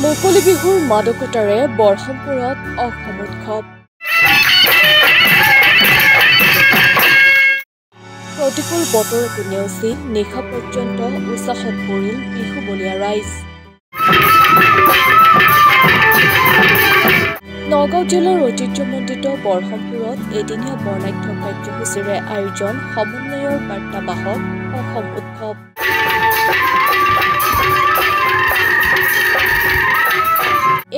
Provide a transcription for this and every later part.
মুকলি বিহুৰ মাদকতাৰে বৰহমপুৰত অসম উৎসৱ। প্ৰতিকূল বতৰকো নেওচি নিশা পৰ্যন্ত উৎসাহত পৰিল বিহু বলীয়া ৰাইজ। নগাঁও জিলাৰ ঐতিহ্যমণ্ডিত বৰহমপুৰত এদিনীয়া বৰ্ণাঢ্য কাৰ্যসূচীৰে আয়োজন সমন্বয়ৰ বাৰ্তাবাহক অসম উৎসৱ।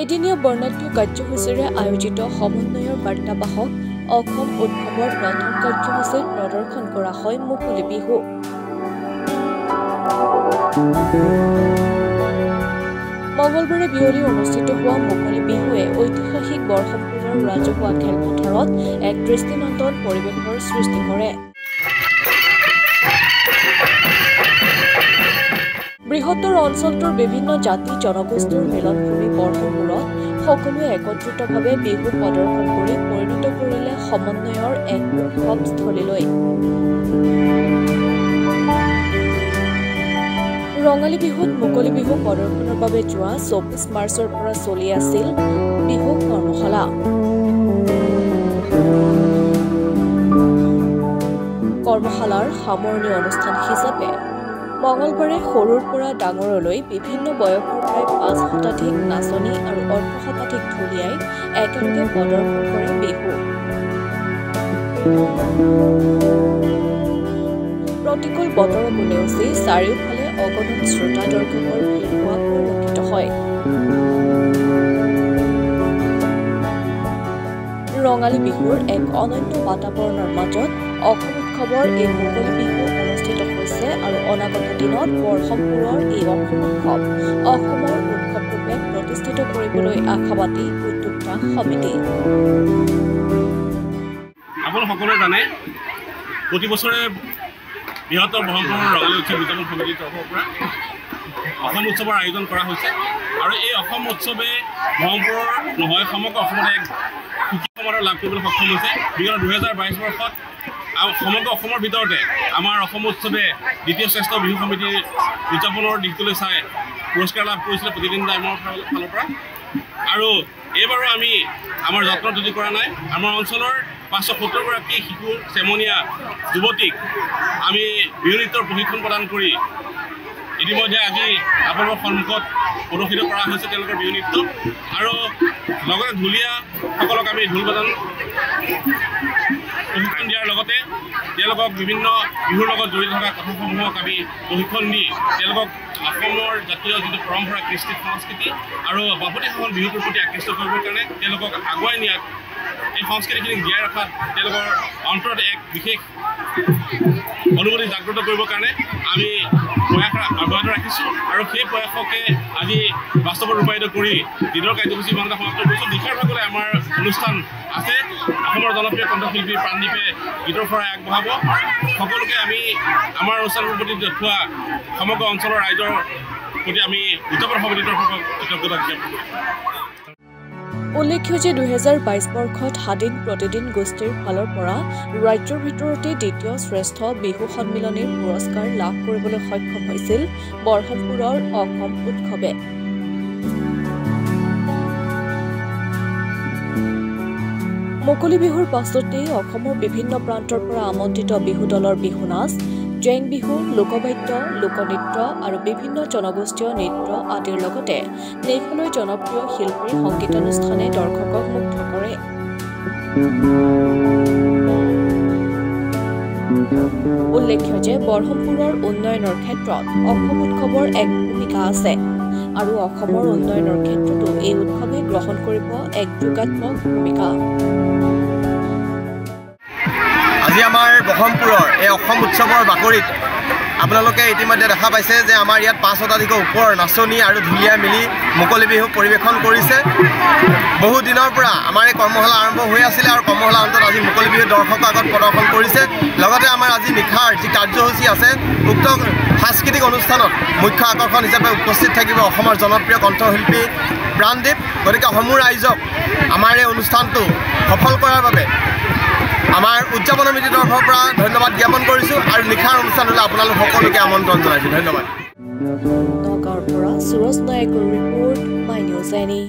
এদিনীয়া বৰ্ণাঢ্য কাৰ্যসূচীৰে আয়োজিত সমন্বয়ৰ বাৰ্তাবাহক অসম উৎসৱৰ প্ৰথম কাৰ্যসূচীত প্ৰদৰ্শন কৰা হয় মুকলি বিহু। মঙলবাৰে বিয়লি অনুষ্ঠিত হোৱা মুকলি বিহুৱে ঐতিহাসিক বৰহমপুৰৰ ৰাজহুৱা খেলপথাৰত এক দৃষ্টিনন্দন পৰিৱেশৰ সৃষ্টি কৰে। বৃহত্তৰ অঞ্চলটোৰ বিভিন্ন জাতি জনগোষ্ঠীৰ মিলনভূমি বৰহমপুৰত সকলোৱে একত্ৰিতভাৱে বিহু প্ৰদৰ্শন কৰি পৰিণত কৰিলে সমন্বয়ৰ এক উৎসৱস্থলীলৈ। ৰঙালী বিহুত মুকলি বিহু প্ৰদৰ্শনৰ বাবে যোৱা ২৪ মাৰ্চৰ পৰা চলি আছিল বিহু কৰ্মশালা। কৰ্মশালাৰ সামৰণি অনুষ্ঠান হিচাপে মঙলবাৰে সৰুৰ পৰা ডাঙৰলৈ বিভিন্ন বয়সৰ প্ৰায় ৫ শতাধিক নাচনী আৰু অৰ্ধ শতাধিক ঢুলীয়াই একেলগে প্ৰদৰ্শন কৰে বিহু। প্ৰতিকূল বতৰকো নেওচি চাৰিওফালে অগণন শ্ৰোতা দৰ্শকৰ ভিৰ হোৱা পৰিলক্ষিত হয়। ৰঙালী বিহুৰ এক অনন্য বাতাবৰণৰ মাজত অসম উৎসৱৰ এই মুকলি বিহু অনুষ্ঠিত হৈছে আৰু অনাগত দিনত বৰহমপুৰৰ এই অসম উৎসৱ অসমৰ উৎসৱৰূপে প্ৰতিষ্ঠিত কৰিবলৈ আশাবাদী উদ্যোক্তা সমিতি। আপোনালোক সকলোৱে জানে প্ৰতি বছৰে বৃহত্তৰ বৰহমপুৰৰ ৰঙালী উৎসৱ উদযাপন সমিতিৰ তৰফৰ পৰা অসম উৎসৱৰ আয়োজন কৰা হৈছে আৰু এই অসম উৎসৱে বৰহমপুৰৰ নহয় সমগ্ৰ অসমত এক সুখী সমাদৰ লাভ কৰিবলৈ সক্ষম হৈছে। বিগত ২০২২ বৰ্ষত সমগ্ৰ অসমৰ ভিতৰতে আমাৰ অসম উৎসৱে দ্বিতীয় শ্ৰেষ্ঠ বিহু সমিতিৰ উদযাপনৰ দিশটোলৈ চাই পুৰস্কাৰ লাভ কৰিছিলে প্ৰতিদিন টাইমৰ ফালৰ পৰা। আৰু এইবাৰো আমি আমাৰ যত্ন ত্ৰুটি কৰা নাই। আমাৰ অঞ্চলৰ ৫৭০গৰাকী শিশু চেমনীয়া যুৱতীক আমি বিহু নৃত্যৰ প্ৰশিক্ষণ প্ৰদান কৰি ইতিমধ্যে আজি আপোনালোকৰ সন্মুখত প্ৰদৰ্শিত কৰা হৈছে তেওঁলোকৰ বিহু নৃত্য। আৰু লগতে ঢুলীয়াসকলক আমি ঢোল বাদন প্ৰশিক্ষণ দিয়াৰ লগতে তেওঁলোকক বিভিন্ন বিহুৰ লগত জড়িত থকা কথাসমূহক আমি প্ৰশিক্ষণ দি তেওঁলোকক অসমৰ জাতীয় যিটো পৰম্পৰা কৃষ্টি সংস্কৃতি আৰু বাপতিসাহোন বিহুটোৰ প্ৰতি আকৃষ্ট কৰিবৰ কাৰণে তেওঁলোকক আগুৱাই নিয়াত এই সংস্কৃতিখিনিক জীয়াই ৰখাত তেওঁলোকৰ অন্তৰত এক বিশেষ অনুভূতি জাগ্ৰত কৰিবৰ কাৰণে আমি প্ৰয়াস অব্যাহত ৰাখিছোঁ আৰু সেই প্ৰয়াসকে আজি বাস্তৱত ৰূপায়িত কৰি দিনৰ কাৰ্যসূচী ইমানটা সমাপ্ত কৰিছোঁ। নিশাৰ ভাগলৈ আমাৰ অনুষ্ঠান আছে। অসমৰ জনপ্ৰিয় কণ্ঠশিল্পী প্ৰাণদীপে গীতৰ শৰাই আগবঢ়াব। সকলোকে আমি আমাৰ অনুষ্ঠানৰ প্ৰতি দেখুওৱা সমগ্ৰ অঞ্চলৰ ৰাইজৰ প্ৰতি আমি উদযাপন সমিতিৰ তৰফৰ পৰা কৃতজ্ঞতা জ্ঞাপন কৰিছোঁ। উল্লেখ্য যে ২০২২ বৰ্ষত স্বাধীন প্ৰতিদিন গোষ্ঠীৰ ফালৰ পৰা ৰাজ্যৰ ভিতৰতে দ্বিতীয় শ্ৰেষ্ঠ বিহু সন্মিলনীৰ পুৰস্কাৰ লাভ কৰিবলৈ সক্ষম হৈছিল বৰহমপুৰৰ অসম উৎসৱে। মুকলি বিহুৰ পাছতেই অসমৰ বিভিন্ন প্ৰান্তৰ পৰা আমন্ত্ৰিত বিহু দলৰ বিহু নাচ, জেং বিহু, লোকবাদ্য, লোকনৃত্য আৰু বিভিন্ন জনগোষ্ঠীয় নৃত্য আদিৰ লগতে নেফালৈ জনপ্ৰিয় শিল্পীৰ সংগীতানুষ্ঠানে দৰ্শকক মুগ্ধ কৰে। উল্লেখ্য যে বৰহমপুৰৰ উন্নয়নৰ ক্ষেত্ৰত অসম উৎসৱৰ এক ভূমিকা আছে আৰু অসমৰ উন্নয়নৰ ক্ষেত্ৰতো এই উৎসৱে গ্ৰহণ কৰিব এক যোগাত্মক ভূমিকা। আজি আমাৰ বৰহমপুৰৰ এই অসম উৎসৱৰ বাকৰিত আপোনালোকে ইতিমধ্যে দেখা পাইছে যে আমাৰ ইয়াত ৫ শতাধিকৰ ওপৰ নাচনী আৰু ঢুলীয়াই মিলি মুকলি বিহু পৰিৱেশন কৰিছে। বহু দিনৰ পৰা আমাৰ এই কৰ্মশালা আৰম্ভ হৈ আছিলে আৰু কৰ্মশালা অন্তত আজি মুকলি বিহু দৰ্শকৰ আগত প্ৰদৰ্শন কৰিছে। লগতে আমাৰ আজি নিশাৰ যি কাৰ্যসূচী আছে উক্ত সাংস্কৃতিক অনুষ্ঠানত মুখ্য আকৰ্ষণ হিচাপে উপস্থিত থাকিব অসমৰ জনপ্ৰিয় কণ্ঠশিল্পী প্ৰাণদীপ। গতিকে সমূহ ৰাইজক আমাৰ এই অনুষ্ঠানটো সফল কৰাৰ বাবে আমাৰ উদযাপন সমিতিৰ তৰফৰ পৰা ধন্যবাদ জ্ঞাপন কৰিছোঁ আৰু নিশাৰ অনুষ্ঠানলৈ আপোনালোক সকলোকে আমন্ত্ৰণ জনাইছোঁ। ধন্যবাদ। নগাঁৱৰ পৰা সুৰজ নায়কৰ report, my news. News any.